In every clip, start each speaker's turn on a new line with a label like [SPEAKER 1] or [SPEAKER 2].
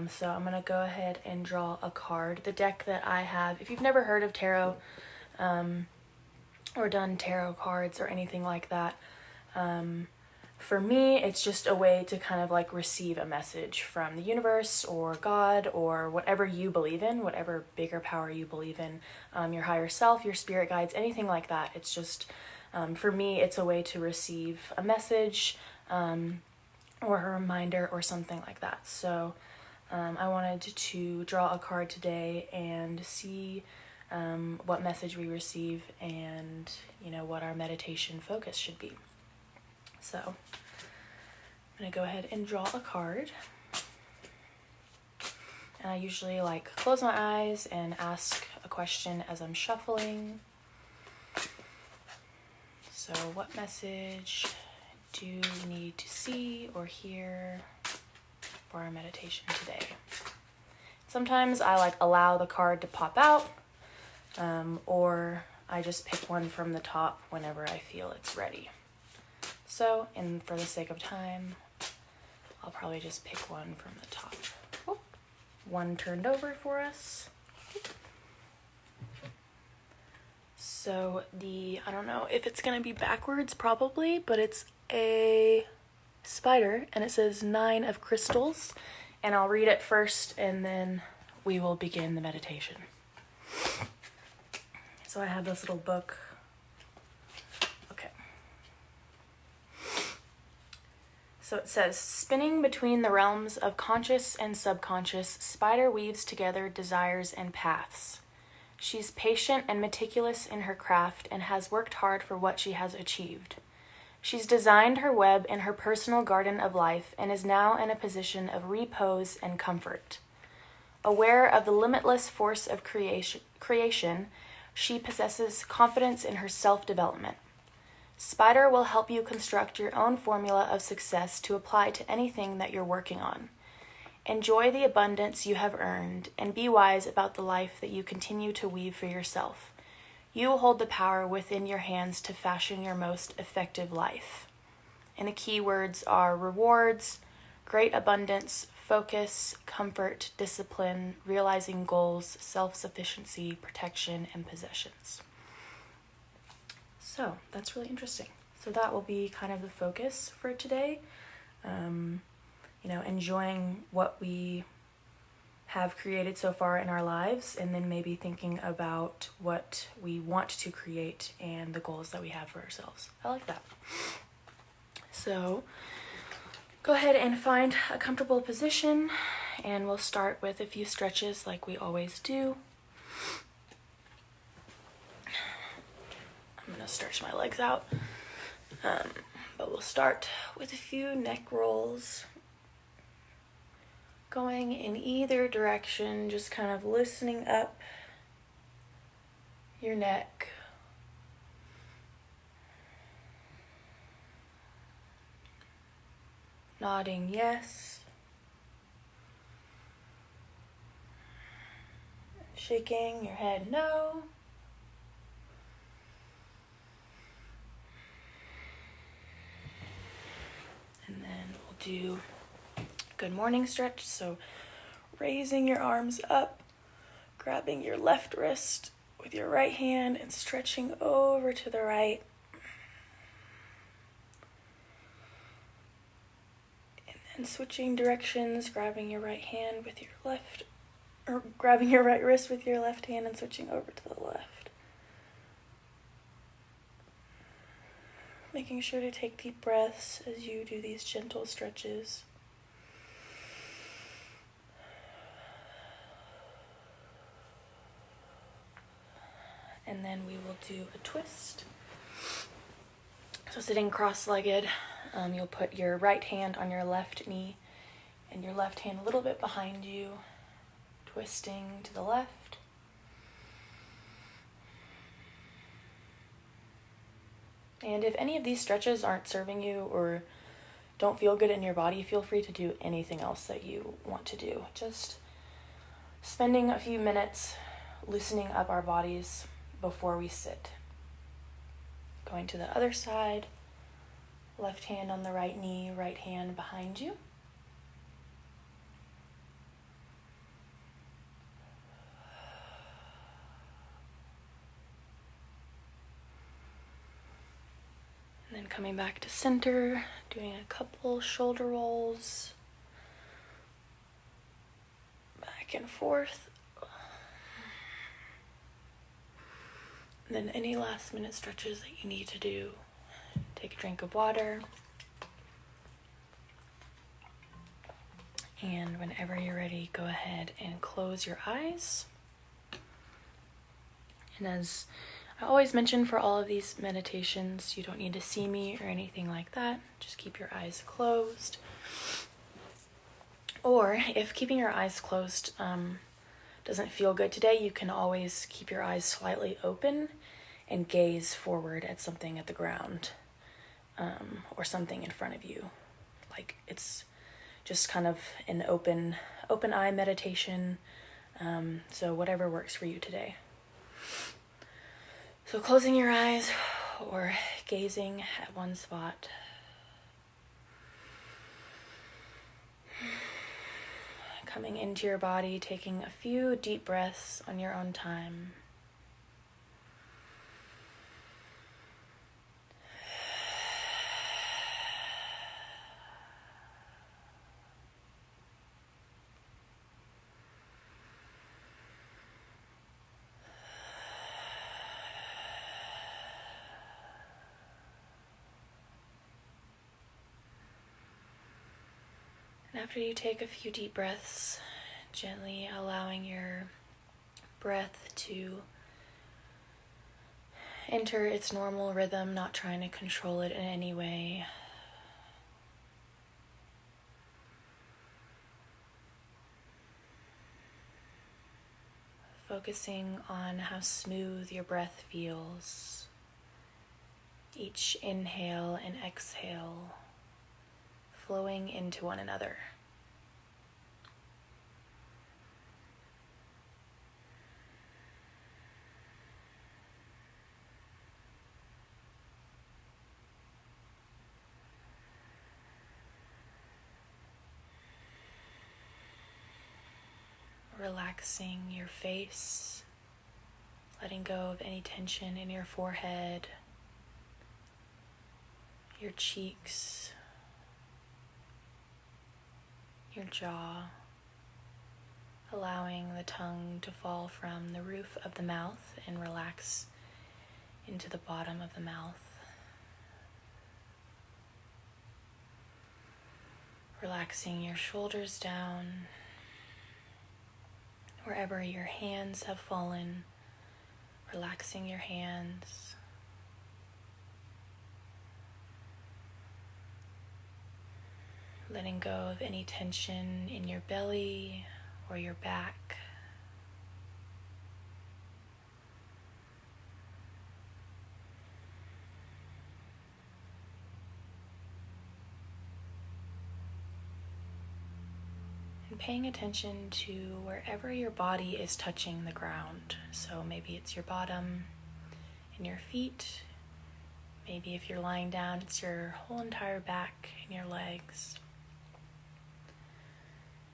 [SPEAKER 1] So I'm going to go ahead and draw a card. The deck that I have, if you've never heard of tarot or done tarot cards or anything like that, for me, it's just a way to kind of like receive a message from the universe or God or whatever you believe in, whatever bigger power you believe in, your higher self, your spirit guides, anything like that. It's just, for me, it's a way to receive a message or a reminder or something like that. So I wanted to draw a card today and see what message we receive and, what our meditation focus should be. So I'm going to go ahead and draw a card. And I usually close my eyes and ask a question as I'm shuffling. So what message do you need to see or hear for our meditation today? Sometimes I allow the card to pop out, or I just pick one from the top whenever I feel it's ready. So, and for the sake of time, I'll probably just pick one from the top. Oh, one turned over for us. So I don't know if it's gonna be backwards, probably, but it's a spider, and it says 9 of crystals, and I'll read it first, and then we will begin the meditation. So I have this little book. Okay. So it says, spinning between the realms of conscious and subconscious, spider weaves together desires and paths. She's patient and meticulous in her craft and has worked hard for what she has achieved. She's designed her web in her personal garden of life and is now in a position of repose and comfort. Aware of the limitless force of creation, she possesses confidence in her self-development. Spider will help you construct your own formula of success to apply to anything that you're working on. Enjoy the abundance you have earned and be wise about the life that you continue to weave for yourself. You hold the power within your hands to fashion your most effective life. And the key words are rewards, great abundance, focus, comfort, discipline, realizing goals, self-sufficiency, protection, and possessions. So that's really interesting. So that will be kind of the focus for today. Enjoying what we have created so far in our lives, and then maybe thinking about what we want to create and the goals that we have for ourselves. I like that. So go ahead and find a comfortable position, and we'll start with a few stretches like we always do. I'm going to stretch my legs out, but we'll start with a few neck rolls. Going in either direction, just kind of loosening up your neck. Nodding yes. Shaking your head no. And then we'll do good morning stretch. So raising your arms up, grabbing your left wrist with your right hand and stretching over to the right. And then switching directions, grabbing your right hand with your left, or grabbing your right wrist with your left hand and switching over to the left. Making sure to take deep breaths as you do these gentle stretches. And then we will do a twist. So sitting cross-legged, you'll put your right hand on your left knee and your left hand a little bit behind you, twisting to the left. And if any of these stretches aren't serving you or don't feel good in your body, feel free to do anything else that you want to do. Just spending a few minutes loosening up our bodies before we sit. Going to the other side, left hand on the right knee, right hand behind you. And coming back to center, doing a couple shoulder rolls, back and forth. And then any last minute stretches that you need to do. Take a drink of water. And whenever you're ready, go ahead and close your eyes. And as I always mention for all of these meditations, you don't need to see me or anything like that. Just keep your eyes closed. Or if keeping your eyes closed doesn't feel good today, you can always keep your eyes slightly open and gaze forward at something at the ground or something in front of you. Like it's just kind of an open eye meditation. So whatever works for you today. So closing your eyes or gazing at one spot. Coming into your body, taking a few deep breaths on your own time. After you take a few deep breaths, gently allowing your breath to enter its normal rhythm, not trying to control it in any way. Focusing on how smooth your breath feels. Each inhale and exhale flowing into one another. Relaxing your face, letting go of any tension in your forehead, your cheeks, your jaw, allowing the tongue to fall from the roof of the mouth and relax into the bottom of the mouth. Relaxing your shoulders down, wherever your hands have fallen, relaxing your hands. Letting go of any tension in your belly or your back. And paying attention to wherever your body is touching the ground. So maybe it's your bottom and your feet. Maybe if you're lying down, it's your whole entire back and your legs.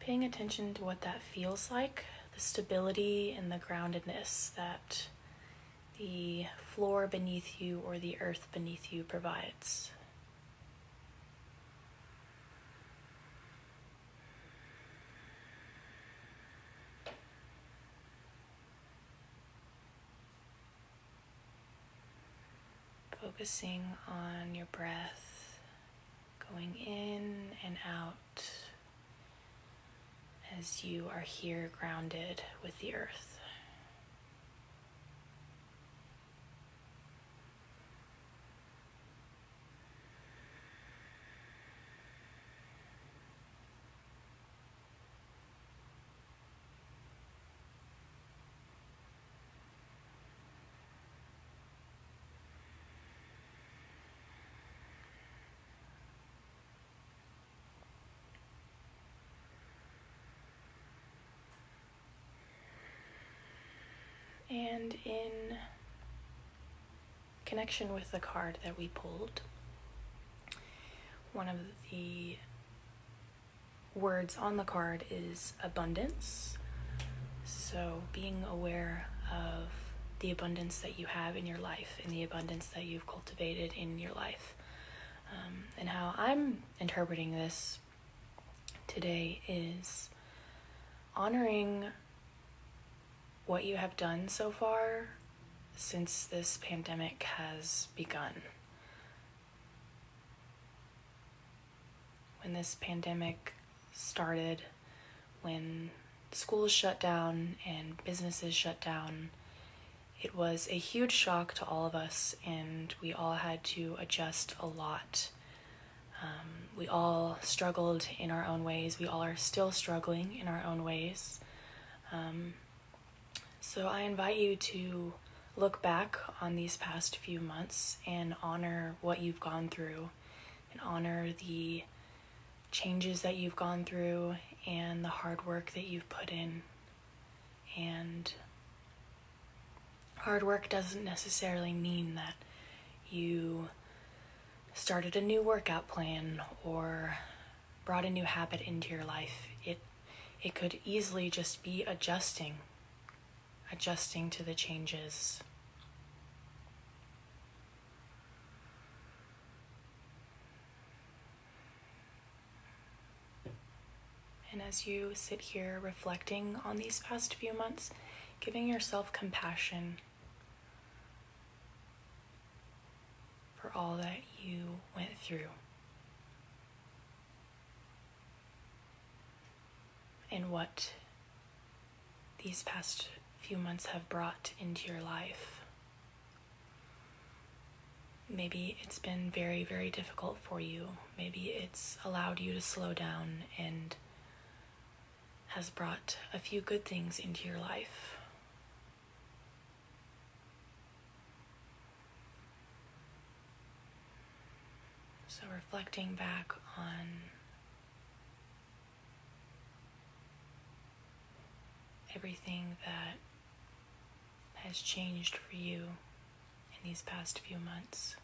[SPEAKER 1] Paying attention to what that feels like, the stability and the groundedness that the floor beneath you or the earth beneath you provides. Focusing on your breath, going in and out as you are here grounded with the earth. And in connection with the card that we pulled, one of the words on the card is abundance. So being aware of the abundance that you have in your life and the abundance that you've cultivated in your life. And how I'm interpreting this today is honoring what you have done so far since this pandemic has begun. When this pandemic started, when schools shut down and businesses shut down, it was a huge shock to all of us, and we all had to adjust a lot. We all struggled in our own ways. We all are still struggling in our own ways. So I invite you to look back on these past few months and honor what you've gone through, and honor the changes that you've gone through and the hard work that you've put in. And hard work doesn't necessarily mean that you started a new workout plan or brought a new habit into your life. It could easily just be adjusting to the changes. And as you sit here reflecting on these past few months, giving yourself compassion for all that you went through and what these past few months have brought into your life. Maybe it's been very, very difficult for you. Maybe it's allowed you to slow down and has brought a few good things into your life. So reflecting back on everything that has changed for you in these past few months.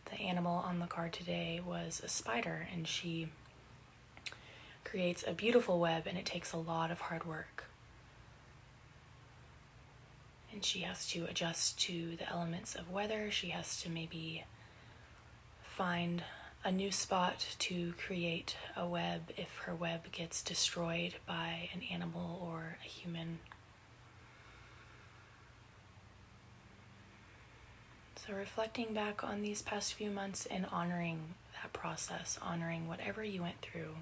[SPEAKER 1] The animal on the card today was a spider, and she creates a beautiful web, and it takes a lot of hard work. And she has to adjust to the elements of weather. She has to maybe find a new spot to create a web if her web gets destroyed by an animal or a human. So reflecting back on these past few months and honoring that process, honoring whatever you went through.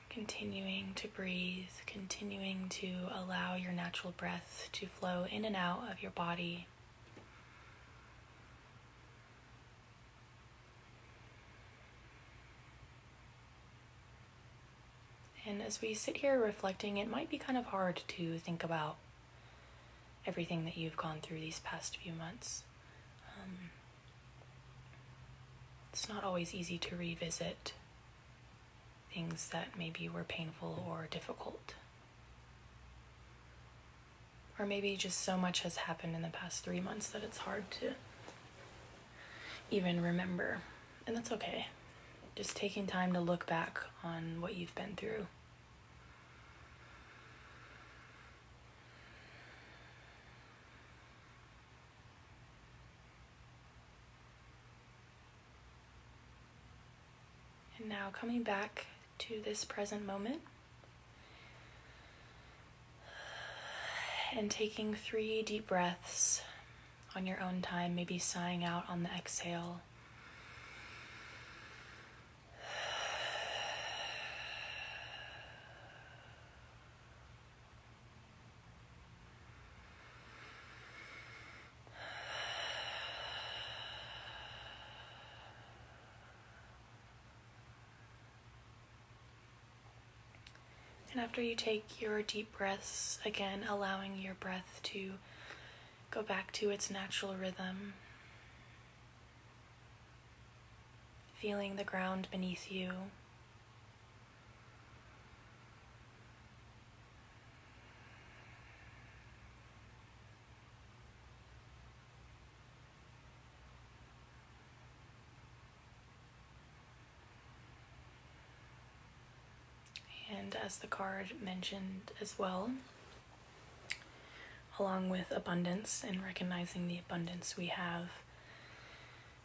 [SPEAKER 1] Continuing to breathe, continuing to allow your natural breath to flow in and out of your body. And as we sit here reflecting, it might be kind of hard to think about everything that you've gone through these past few months. It's not always easy to revisit things that maybe were painful or difficult. Or maybe just so much has happened in the past 3 months that it's hard to even remember. And that's okay. Just taking time to look back on what you've been through. And now coming back to this present moment and taking 3 deep breaths on your own time, maybe sighing out on the exhale. And after you take your deep breaths, again, allowing your breath to go back to its natural rhythm, feeling the ground beneath you, And as the card mentioned as well, along with abundance and recognizing the abundance we have,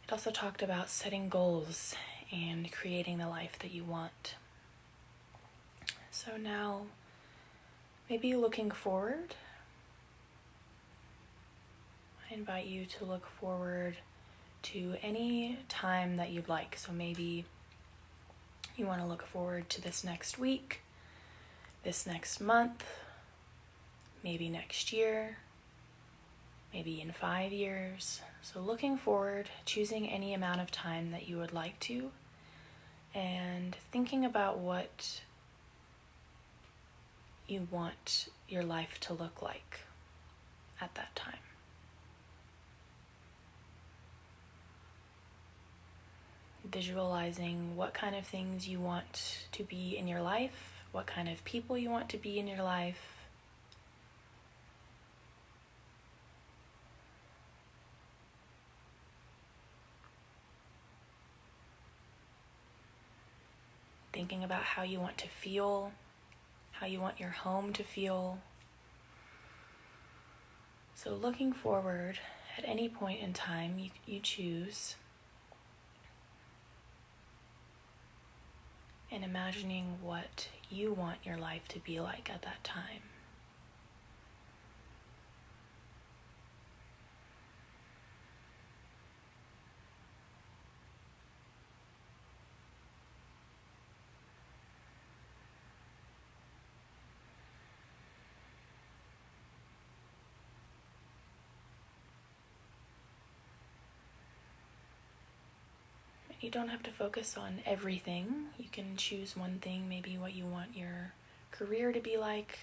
[SPEAKER 1] it also talked about setting goals and creating the life that you want. So now, maybe looking forward, I invite you to look forward to any time that you'd like. So maybe you want to look forward to this next week, this next month, maybe next year, maybe in 5 years. So looking forward, choosing any amount of time that you would like to, and thinking about what you want your life to look like at that time. Visualizing what kind of things you want to be in your life, what kind of people you want to be in your life. Thinking about how you want to feel, how you want your home to feel. So looking forward at any point in time you choose, and imagining what you want your life to be like at that time. You don't have to focus on everything. You can choose one thing, maybe what you want your career to be like,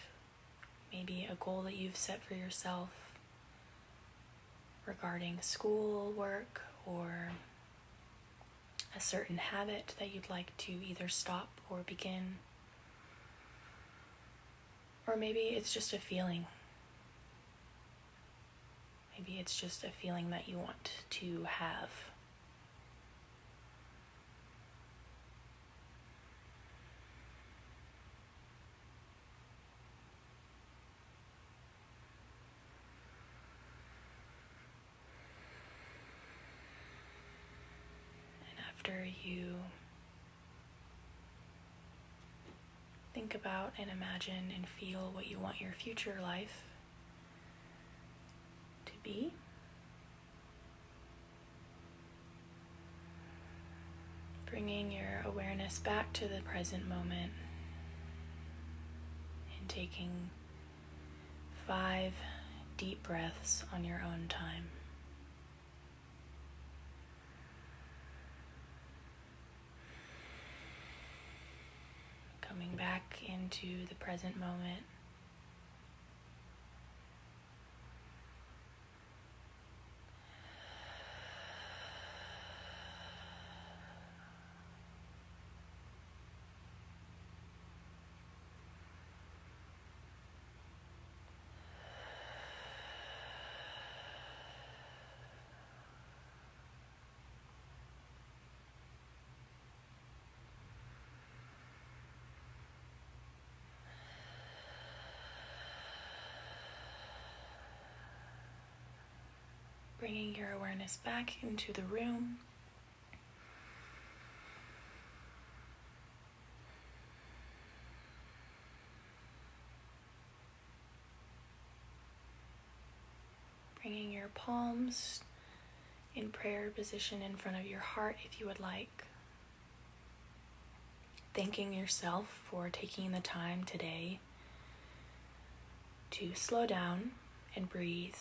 [SPEAKER 1] maybe a goal that you've set for yourself regarding school, work, or a certain habit that you'd like to either stop or begin. Or maybe it's just a feeling. Maybe it's just a feeling that you want to have. After you think about and imagine and feel what you want your future life to be, bringing your awareness back to the present moment and taking 5 deep breaths on your own time. Coming back into the present moment. Bringing your awareness back into the room. Bringing your palms in prayer position in front of your heart if you would like. Thanking yourself for taking the time today to slow down and breathe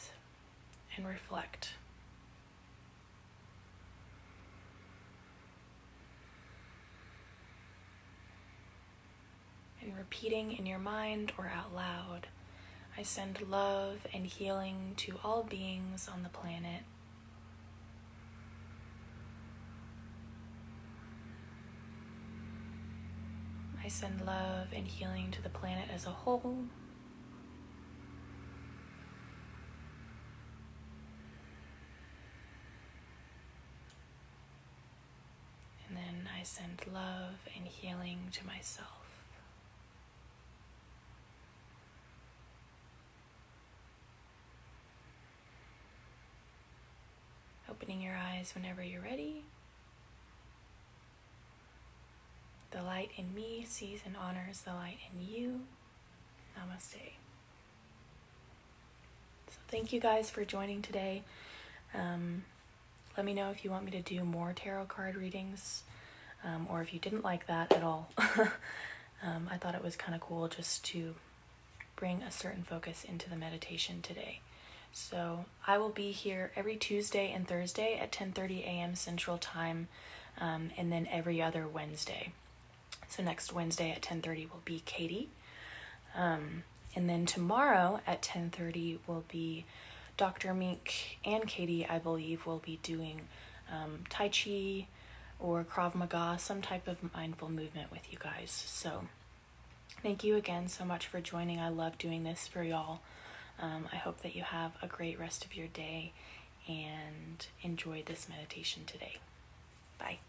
[SPEAKER 1] and reflect. And repeating in your mind or out loud, I send love and healing to all beings on the planet. I send love and healing to the planet as a whole. And then I send love and healing to myself. Opening your eyes whenever you're ready. The light in me sees and honors the light in you. Namaste. So thank you guys for joining today. Let me know if you want me to do more tarot card readings, or if you didn't like that at all. I thought it was kind of cool just to bring a certain focus into the meditation today. So I will be here every Tuesday and Thursday at 10:30 a.m. Central Time, and then every other Wednesday. So next Wednesday at 10:30 will be Katie. And then tomorrow at 10:30 will be Dr. Mink and Katie, I believe, will be doing Tai Chi or Krav Maga, some type of mindful movement with you guys. So thank you again so much for joining. I love doing this for y'all. I hope that you have a great rest of your day and enjoy this meditation today. Bye.